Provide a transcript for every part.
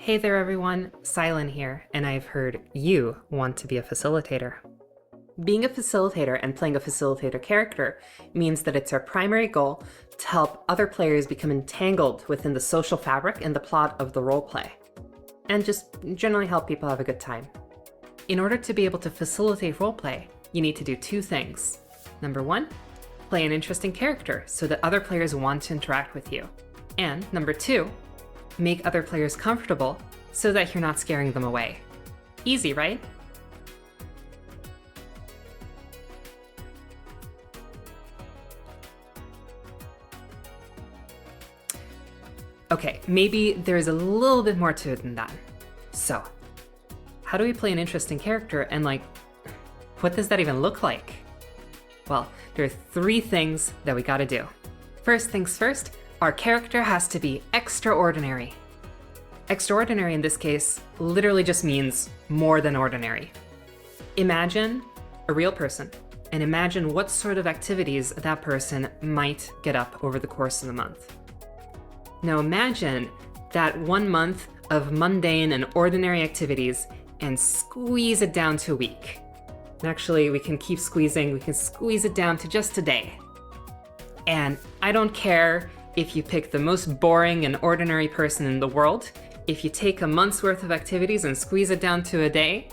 Hey there everyone, Silent here, and I've heard you want to be a facilitator. Being a facilitator and playing a facilitator character means that it's our primary goal to help other players become entangled within the social fabric and the plot of the roleplay, and just generally help people have a good time. In order to be able to facilitate roleplay, you need to do two things. Number one, play an interesting character so that other players want to interact with you. And number two, make other players comfortable so that you're not scaring them away. Easy, right? Okay, maybe there's a little bit more to it than that. So, how do we play an interesting character and what does that even look like? Well, there are three things that we gotta do. First things first, our character has to be extraordinary. Extraordinary in this case literally just means more than ordinary. Imagine a real person and imagine what sort of activities that person might get up over the course of the month. Now imagine that 1 month of mundane and ordinary activities and squeeze it down to a week. Actually, we can keep squeezing, we can squeeze it down to just a day. And I don't care if you pick the most boring and ordinary person in the world, if you take a month's worth of activities and squeeze it down to a day,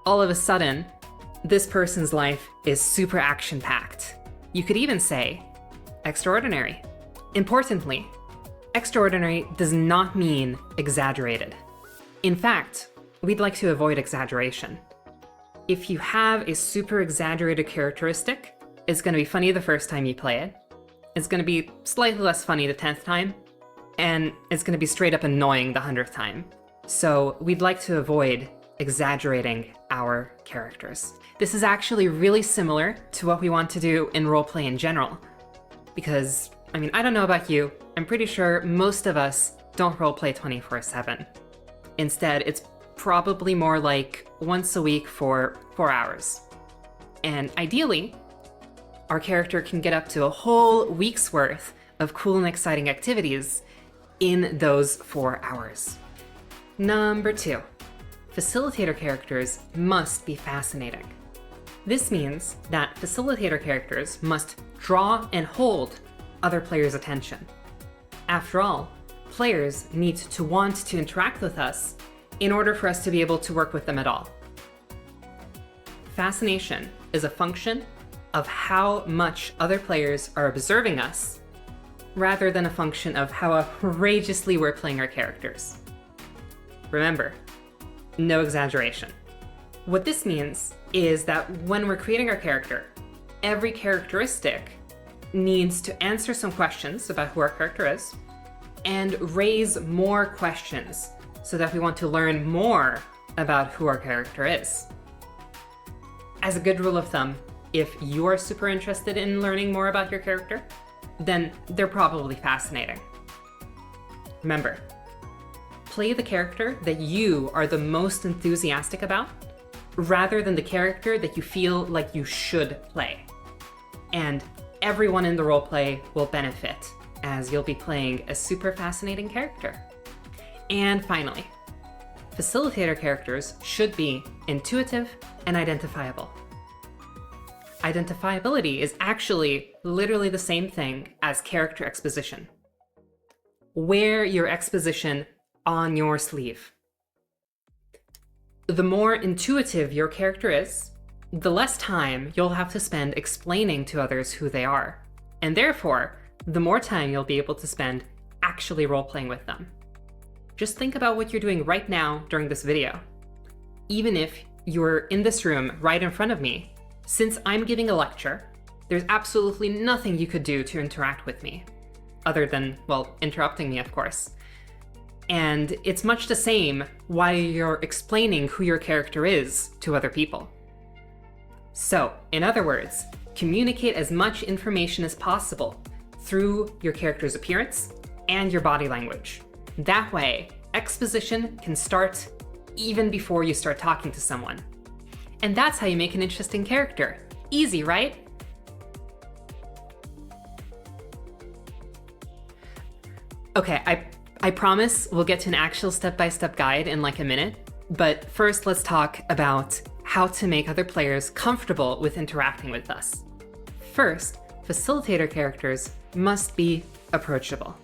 all of a sudden, this person's life is super action-packed. You could even say extraordinary. Importantly, extraordinary does not mean exaggerated. In fact, we'd like to avoid exaggeration. If you have a super exaggerated characteristic, it's going to be funny the first time you play it. It's going to be slightly less funny the 10th time, and it's going to be straight up annoying the 100th time. So we'd like to avoid exaggerating our characters. This is actually really similar to what we want to do in roleplay in general. Because, I don't know about you, I'm pretty sure most of us don't roleplay 24/7. Instead, it's probably more like once a week for 4 hours. And ideally, our character can get up to a whole week's worth of cool and exciting activities in those 4 hours. Number two, facilitator characters must be fascinating. This means that facilitator characters must draw and hold other players' attention. After all, players need to want to interact with us in order for us to be able to work with them at all. Fascination is a function of how much other players are observing us, rather than a function of how outrageously we're playing our characters. Remember, no exaggeration. What this means is that when we're creating our character, every characteristic needs to answer some questions about who our character is, and raise more questions so that we want to learn more about who our character is. As a good rule of thumb, if you are super interested in learning more about your character, then they're probably fascinating. Remember, play the character that you are the most enthusiastic about, rather than the character that you feel like you should play. And everyone in the roleplay will benefit, as you'll be playing a super fascinating character. And finally, facilitator characters should be intuitive and identifiable. Identifiability is actually literally the same thing as character exposition. Wear your exposition on your sleeve. The more intuitive your character is, the less time you'll have to spend explaining to others who they are, and therefore, the more time you'll be able to spend actually role-playing with them. Just think about what you're doing right now during this video. Even if you're in this room right in front of me, since I'm giving a lecture, there's absolutely nothing you could do to interact with me, other than, interrupting me, of course. And it's much the same while you're explaining who your character is to other people. So, in other words, communicate as much information as possible through your character's appearance and your body language. That way, exposition can start even before you start talking to someone. And that's how you make an interesting character. Easy, right? Okay, I promise we'll get to an actual step-by-step guide in like a minute, but first let's talk about how to make other players comfortable with interacting with us. First, facilitator characters must be approachable.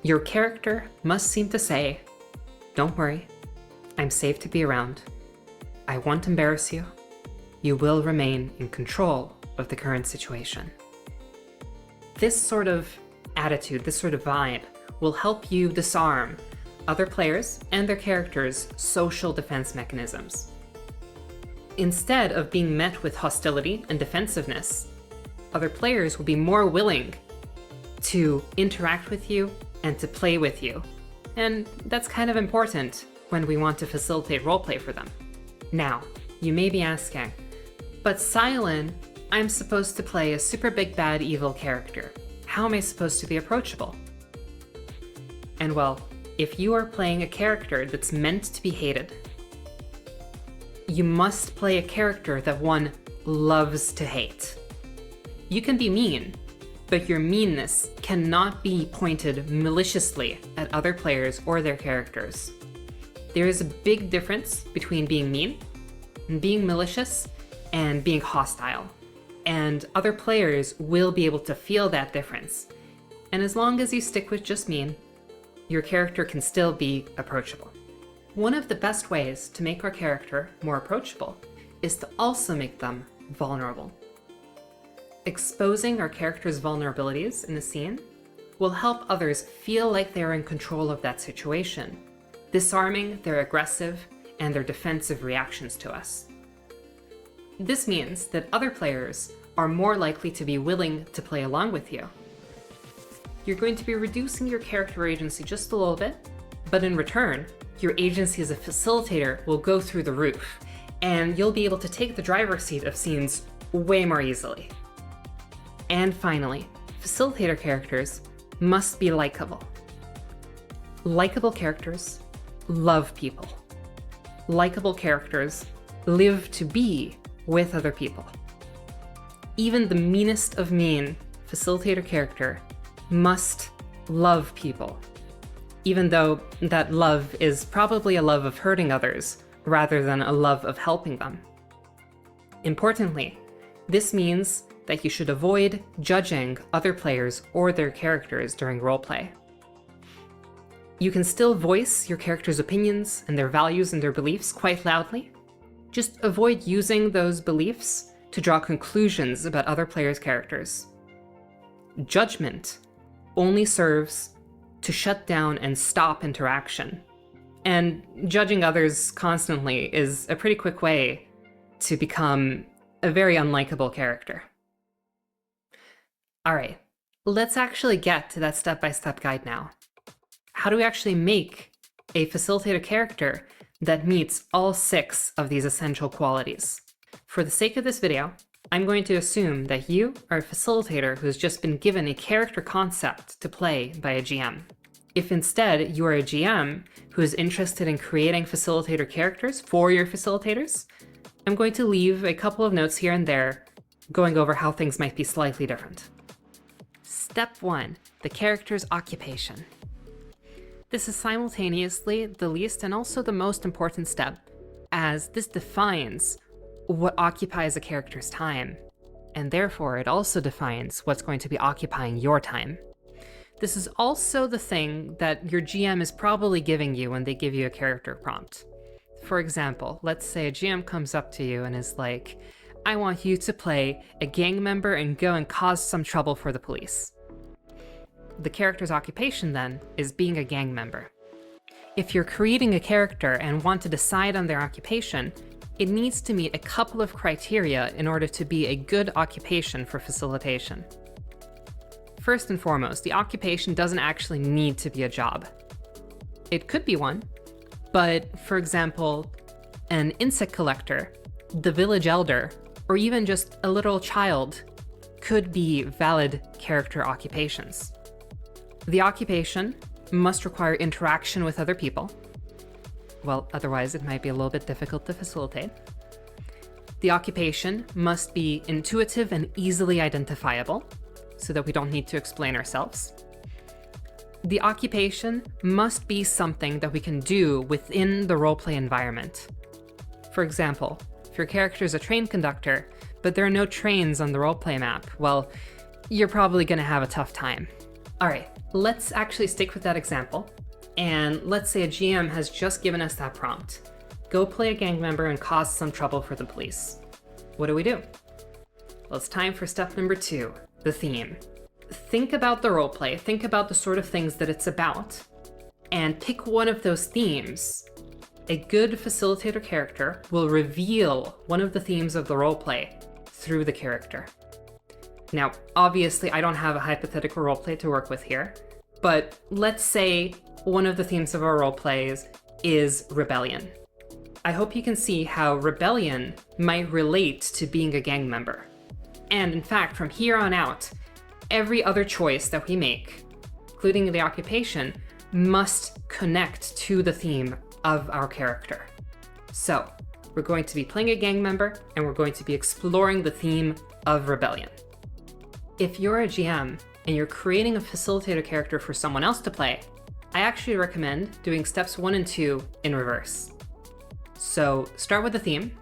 Your character must seem to say, "Don't worry, I'm safe to be around. I won't embarrass you. You will remain in control of the current situation." This sort of attitude, this sort of vibe, will help you disarm other players and their characters' social defense mechanisms. Instead of being met with hostility and defensiveness, other players will be more willing to interact with you and to play with you. And that's kind of important when we want to facilitate roleplay for them. Now, you may be asking, but Silent, I'm supposed to play a super big bad evil character. How am I supposed to be approachable? And well, if you are playing a character that's meant to be hated, you must play a character that one loves to hate. You can be mean, but your meanness cannot be pointed maliciously at other players or their characters. There is a big difference between being mean and being malicious and being hostile, and other players will be able to feel that difference. And as long as you stick with just mean, your character can still be approachable. One of the best ways to make our character more approachable is to also make them vulnerable. Exposing our character's vulnerabilities in a scene will help others feel like they're in control of that situation, disarming their aggressive and their defensive reactions to us. This means that other players are more likely to be willing to play along with you. You're going to be reducing your character agency just a little bit, but in return, your agency as a facilitator will go through the roof, and you'll be able to take the driver's seat of scenes way more easily. And finally, facilitator characters must be likable. Likable characters love people. Likable characters live to be with other people. Even the meanest of mean facilitator character must love people, even though that love is probably a love of hurting others rather than a love of helping them. Importantly, this means that you should avoid judging other players or their characters during roleplay. You can still voice your character's opinions and their values and their beliefs quite loudly. Just avoid using those beliefs to draw conclusions about other players' characters. Judgment only serves to shut down and stop interaction. And judging others constantly is a pretty quick way to become a very unlikable character. All right, let's actually get to that step-by-step guide now. How do we actually make a facilitator character that meets all 6 of these essential qualities? For the sake of this video, I'm going to assume that you are a facilitator who's just been given a character concept to play by a GM. If instead you are a GM who is interested in creating facilitator characters for your facilitators, I'm going to leave a couple of notes here and there going over how things might be slightly different. Step 1, the character's occupation. This is simultaneously the least and also the most important step, as this defines what occupies a character's time, and therefore it also defines what's going to be occupying your time. This is also the thing that your GM is probably giving you when they give you a character prompt. For example, let's say a GM comes up to you and is like, "I want you to play a gang member and go and cause some trouble for the police." The character's occupation then is being a gang member. If you're creating a character and want to decide on their occupation, it needs to meet a couple of criteria in order to be a good occupation for facilitation. First and foremost, the occupation doesn't actually need to be a job. It could be one, but for example, an insect collector, the village elder, or even just a little child could be valid character occupations. The occupation must require interaction with other people. Well, otherwise it might be a little bit difficult to facilitate. The occupation must be intuitive and easily identifiable, so that we don't need to explain ourselves. The occupation must be something that we can do within the roleplay environment. For example, if your character is a train conductor, but there are no trains on the roleplay map, well, you're probably going to have a tough time. All right, let's actually stick with that example. And let's say a GM has just given us that prompt. Go play a gang member and cause some trouble for the police. What do we do? Well, it's time for step number 2, the theme. Think about the roleplay, think about the sort of things that it's about, and pick one of those themes. A good facilitator character will reveal one of the themes of the roleplay through the character. Now, obviously, I don't have a hypothetical roleplay to work with here, but let's say one of the themes of our roleplays is rebellion. I hope you can see how rebellion might relate to being a gang member. And in fact, from here on out, every other choice that we make, including the occupation, must connect to the theme of our character. So, we're going to be playing a gang member, and we're going to be exploring the theme of rebellion. If you're a GM and you're creating a facilitator character for someone else to play, I actually recommend doing steps 1 and 2 in reverse. So, start with the theme,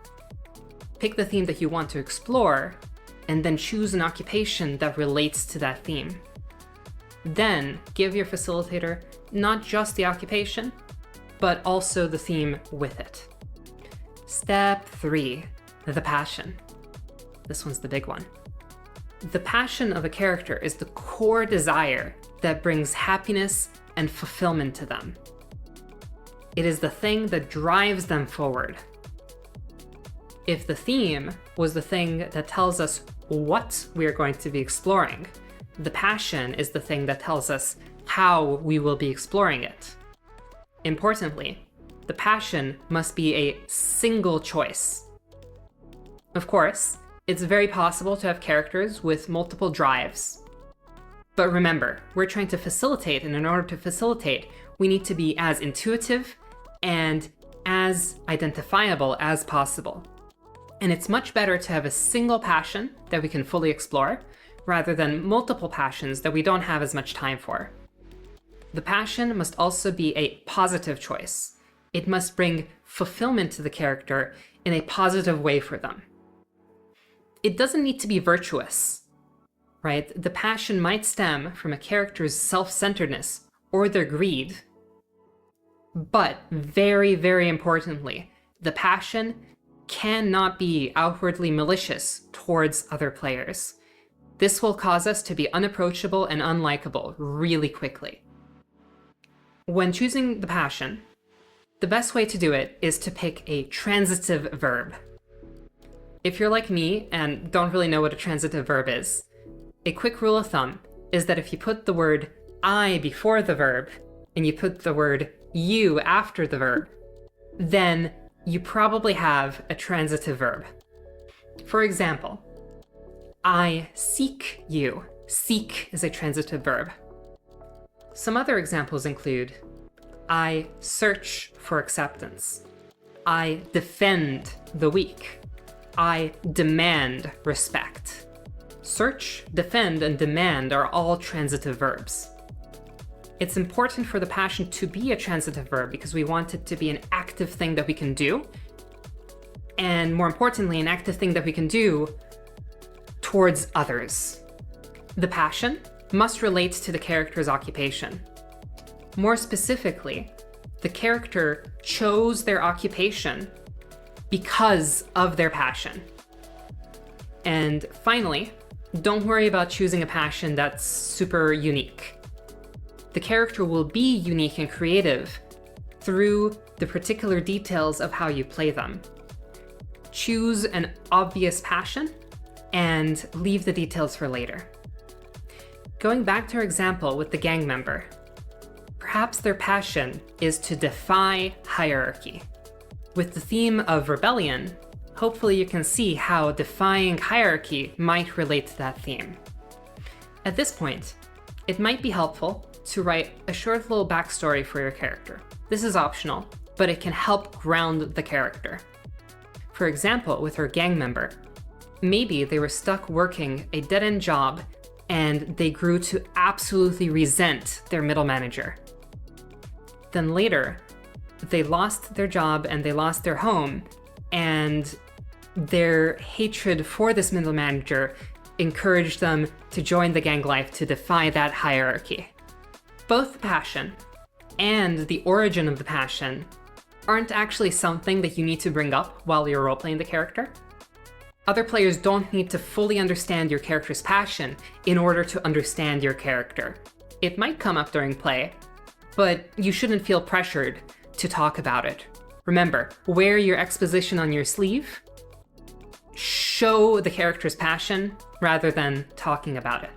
pick the theme that you want to explore, and then choose an occupation that relates to that theme. Then, give your facilitator not just the occupation, but also the theme with it. Step 3, the passion. This one's the big one. The passion of a character is the core desire that brings happiness and fulfillment to them. It is the thing that drives them forward. If the theme was the thing that tells us what we are going to be exploring, the passion is the thing that tells us how we will be exploring it. Importantly, the passion must be a single choice. Of course, it's very possible to have characters with multiple drives. But remember, we're trying to facilitate, and in order to facilitate, we need to be as intuitive and as identifiable as possible. And it's much better to have a single passion that we can fully explore, rather than multiple passions that we don't have as much time for. The passion must also be a positive choice. It must bring fulfillment to the character in a positive way for them. It doesn't need to be virtuous, right? The passion might stem from a character's self-centeredness or their greed. But very, very importantly, the passion cannot be outwardly malicious towards other players. This will cause us to be unapproachable and unlikable really quickly. When choosing the passion, the best way to do it is to pick a transitive verb. If you're like me and don't really know what a transitive verb is, a quick rule of thumb is that if you put the word I before the verb and you put the word you after the verb, then you probably have a transitive verb. For example, I seek you. Seek is a transitive verb. Some other examples include I search for acceptance. I defend the weak. I demand respect. Search, defend, and demand are all transitive verbs. It's important for the passion to be a transitive verb because we want it to be an active thing that we can do, and more importantly, an active thing that we can do towards others. The passion must relate to the character's occupation. More specifically, the character chose their occupation because of their passion. And finally, don't worry about choosing a passion that's super unique. The character will be unique and creative through the particular details of how you play them. Choose an obvious passion and leave the details for later. Going back to our example with the gang member, perhaps their passion is to defy hierarchy. With the theme of rebellion, hopefully you can see how defying hierarchy might relate to that theme. At this point, it might be helpful to write a short little backstory for your character. This is optional, but it can help ground the character. For example, with her gang member, maybe they were stuck working a dead-end job and they grew to absolutely resent their middle manager. Then later, they lost their job and they lost their home, and their hatred for this middle manager encouraged them to join the gang life to defy that hierarchy. Both the passion and the origin of the passion aren't actually something that you need to bring up while you're role-playing the character. Other players don't need to fully understand your character's passion in order to understand your character. It might come up during play, but you shouldn't feel pressured to talk about it. Remember, wear your exposition on your sleeve. Show the character's passion rather than talking about it.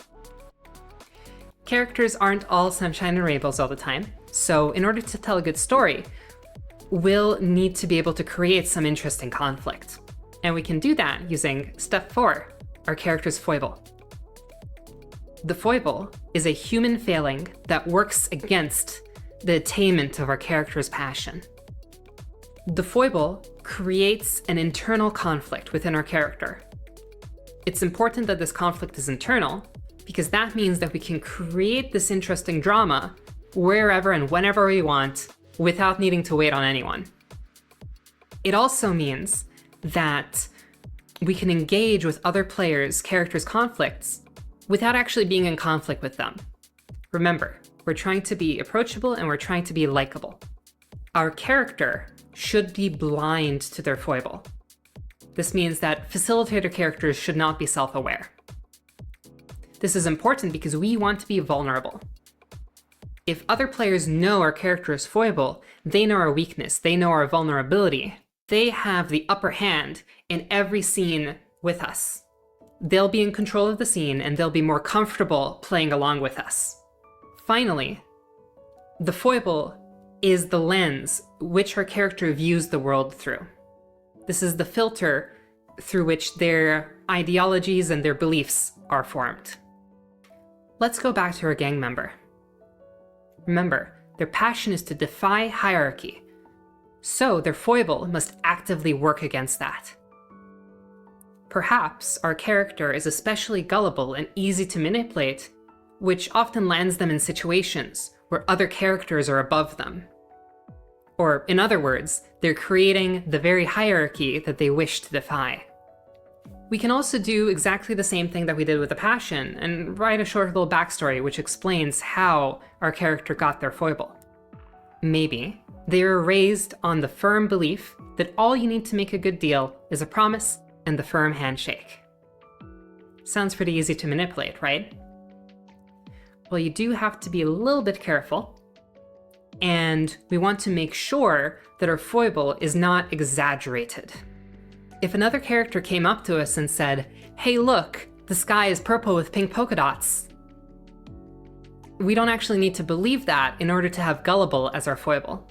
Characters aren't all sunshine and rainbows all the time, so in order to tell a good story, we'll need to be able to create some interesting conflict. And we can do that using step 4, our character's foible. The foible is a human failing that works against the attainment of our character's passion. The foible creates an internal conflict within our character. It's important that this conflict is internal because that means that we can create this interesting drama wherever and whenever we want without needing to wait on anyone. It also means that we can engage with other players' characters' conflicts without actually being in conflict with them. Remember, we're trying to be approachable and we're trying to be likable. Our character should be blind to their foible. This means that facilitator characters should not be self-aware. This is important because we want to be vulnerable. If other players know our character's foible, they know our weakness, they know our vulnerability, they have the upper hand in every scene with us. They'll be in control of the scene and they'll be more comfortable playing along with us. Finally, the foible is the lens which our character views the world through. This is the filter through which their ideologies and their beliefs are formed. Let's go back to our gang member. Remember, their passion is to defy hierarchy, so their foible must actively work against that. Perhaps our character is especially gullible and easy to manipulate, which often lands them in situations where other characters are above them. Or, in other words, they're creating the very hierarchy that they wish to defy. We can also do exactly the same thing that we did with the passion and write a short little backstory which explains how our character got their foible. Maybe they were raised on the firm belief that all you need to make a good deal is a promise and the firm handshake. Sounds pretty easy to manipulate, right? Well, you do have to be a little bit careful, and we want to make sure that our foible is not exaggerated. If another character came up to us and said, "Hey, look, the sky is purple with pink polka dots," we don't actually need to believe that in order to have gullible as our foible.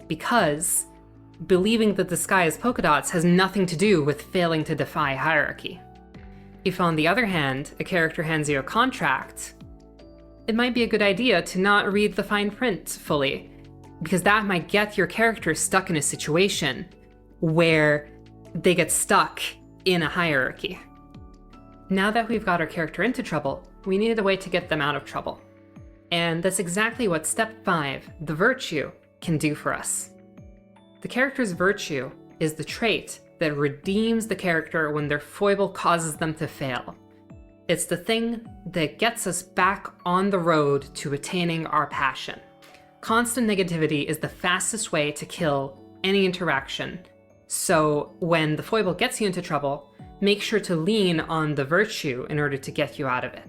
Because believing that the sky is polka dots has nothing to do with failing to defy hierarchy. If, on the other hand, a character hands you a contract, it might be a good idea to not read the fine print fully, because that might get your character stuck in a situation where they get stuck in a hierarchy. Now that we've got our character into trouble, we needed a way to get them out of trouble. And that's exactly what step 5, the virtue, can do for us. The character's virtue is the trait that redeems the character when their foible causes them to fail. It's the thing that gets us back on the road to attaining our passion. Constant negativity is the fastest way to kill any interaction. So when the foible gets you into trouble, make sure to lean on the virtue in order to get you out of it.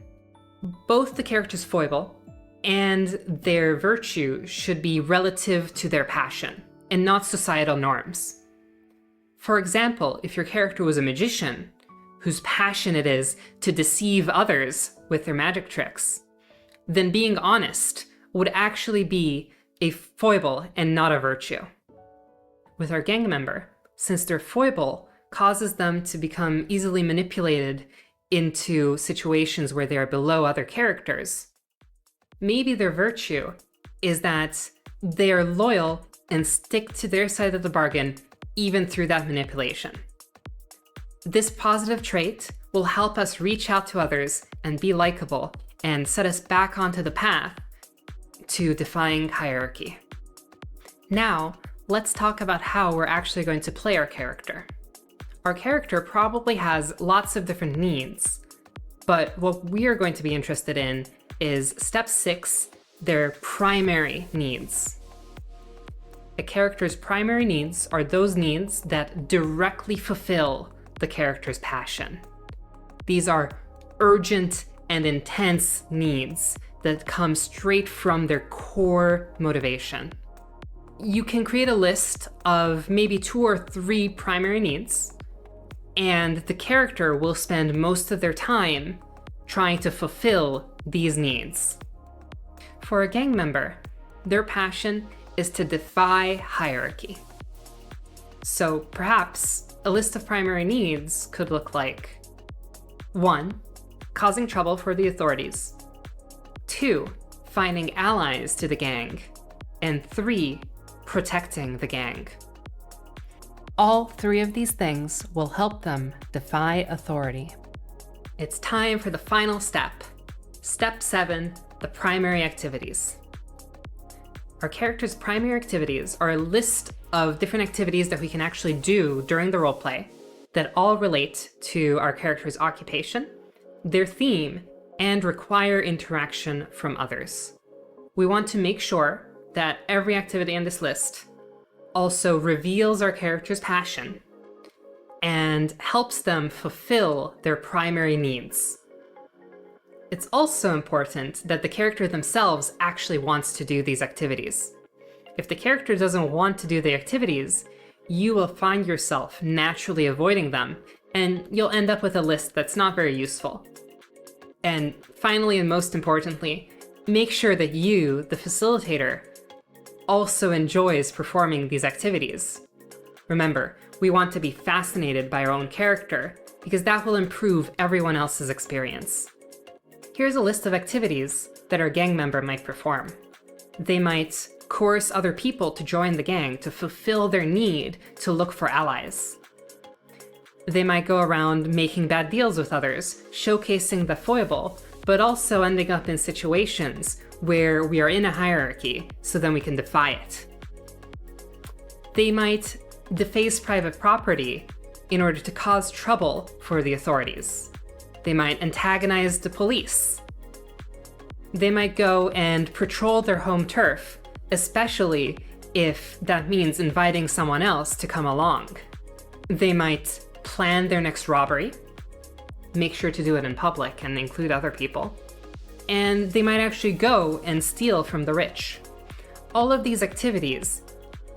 Both the character's foible and their virtue should be relative to their passion and not societal norms. For example, if your character was a magician whose passion it is to deceive others with their magic tricks, then being honest would actually be a foible and not a virtue. With our gang member, since their foible causes them to become easily manipulated into situations where they are below other characters, maybe their virtue is that they are loyal and stick to their side of the bargain even through that manipulation. This positive trait will help us reach out to others and be likable and set us back onto the path to defying hierarchy. Now, let's talk about how we're actually going to play our character. Our character probably has lots of different needs, but what we are going to be interested in is step 6, their primary needs. A character's primary needs are those needs that directly fulfill the character's passion. These are urgent and intense needs that come straight from their core motivation. You can create a list of maybe 2 or 3 primary needs, and the character will spend most of their time trying to fulfill these needs. For a gang member, their passion is to defy hierarchy. So perhaps a list of primary needs could look like 1. Causing trouble for the authorities, 2. Finding allies to the gang, and 3. Protecting the gang. All 3 of these things will help them defy authority. It's time for the final step. Step 7, the primary activities. Our character's primary activities are a list of different activities that we can actually do during the roleplay that all relate to our character's occupation, their theme, and require interaction from others. We want to make sure that every activity in this list also reveals our character's passion and helps them fulfill their primary needs. It's also important that the character themselves actually wants to do these activities. If the character doesn't want to do the activities, you will find yourself naturally avoiding them, and you'll end up with a list that's not very useful. And finally, and most importantly, make sure that you, the facilitator, also enjoys performing these activities. Remember, we want to be fascinated by our own character, because that will improve everyone else's experience. Here's a list of activities that our gang member might perform. They might coerce other people to join the gang to fulfill their need to look for allies. They might go around making bad deals with others, showcasing the foible, but also ending up in situations where we are in a hierarchy, so then we can defy it. They might deface private property in order to cause trouble for the authorities. They might antagonize the police. They might go and patrol their home turf, especially if that means inviting someone else to come along. They might plan their next robbery, make sure to do it in public and include other people, and they might actually go and steal from the rich. All of these activities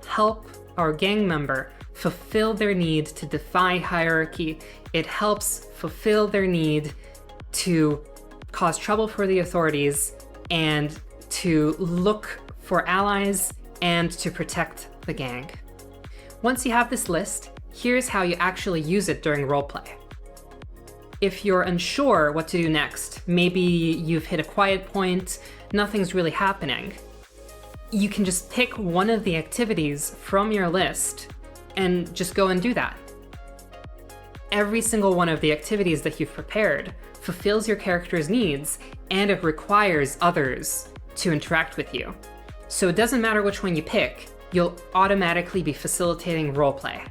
help our gang member fulfill their need to defy hierarchy. It helps fulfill their need to cause trouble for the authorities and to look for allies and to protect the gang. Once you have this list, here's how you actually use it during roleplay. If you're unsure what to do next, maybe you've hit a quiet point, nothing's really happening, you can just pick one of the activities from your list and just go and do that. Every single one of the activities that you've prepared fulfills your character's needs, and it requires others to interact with you. So it doesn't matter which one you pick, you'll automatically be facilitating roleplay.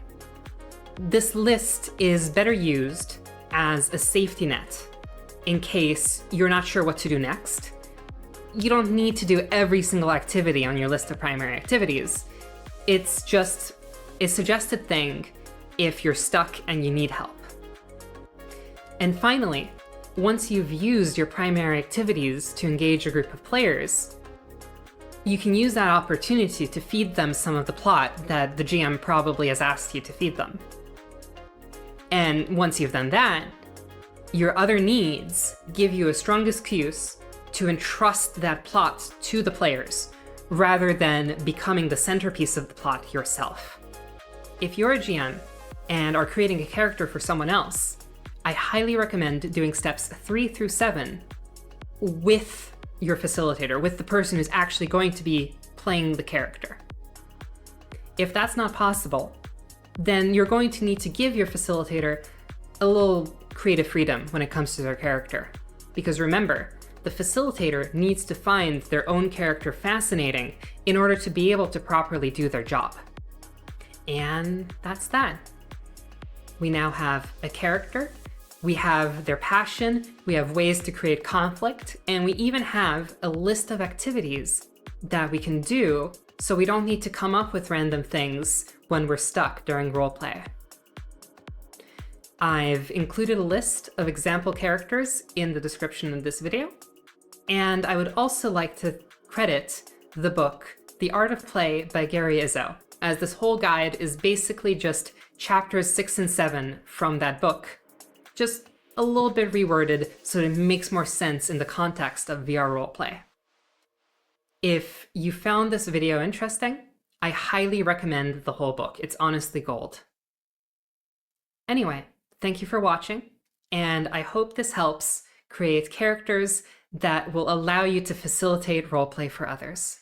This list is better used as a safety net in case you're not sure what to do next. You don't need to do every single activity on your list of primary activities. It's just a suggested thing if you're stuck and you need help. And finally, once you've used your primary activities to engage a group of players, you can use that opportunity to feed them some of the plot that the GM probably has asked you to feed them. And once you've done that, your other needs give you a strong excuse to entrust that plot to the players, rather than becoming the centerpiece of the plot yourself. If you're a GM and are creating a character for someone else, I highly recommend doing steps 3 through 7 with your facilitator, with the person who's actually going to be playing the character. If that's not possible, then you're going to need to give your facilitator a little creative freedom when it comes to their character. Because remember, the facilitator needs to find their own character fascinating in order to be able to properly do their job. And that's that. We now have a character, we have their passion, we have ways to create conflict, and we even have a list of activities that we can do so we don't need to come up with random things when we're stuck during roleplay. I've included a list of example characters in the description of this video, and I would also like to credit the book, The Art of Play by Garry Izzo, as this whole guide is basically just chapters 6 and 7 from that book, just a little bit reworded so it makes more sense in the context of VR roleplay. If you found this video interesting, I highly recommend the whole book. It's honestly gold. Anyway, thank you for watching, and I hope this helps create characters that will allow you to facilitate roleplay for others.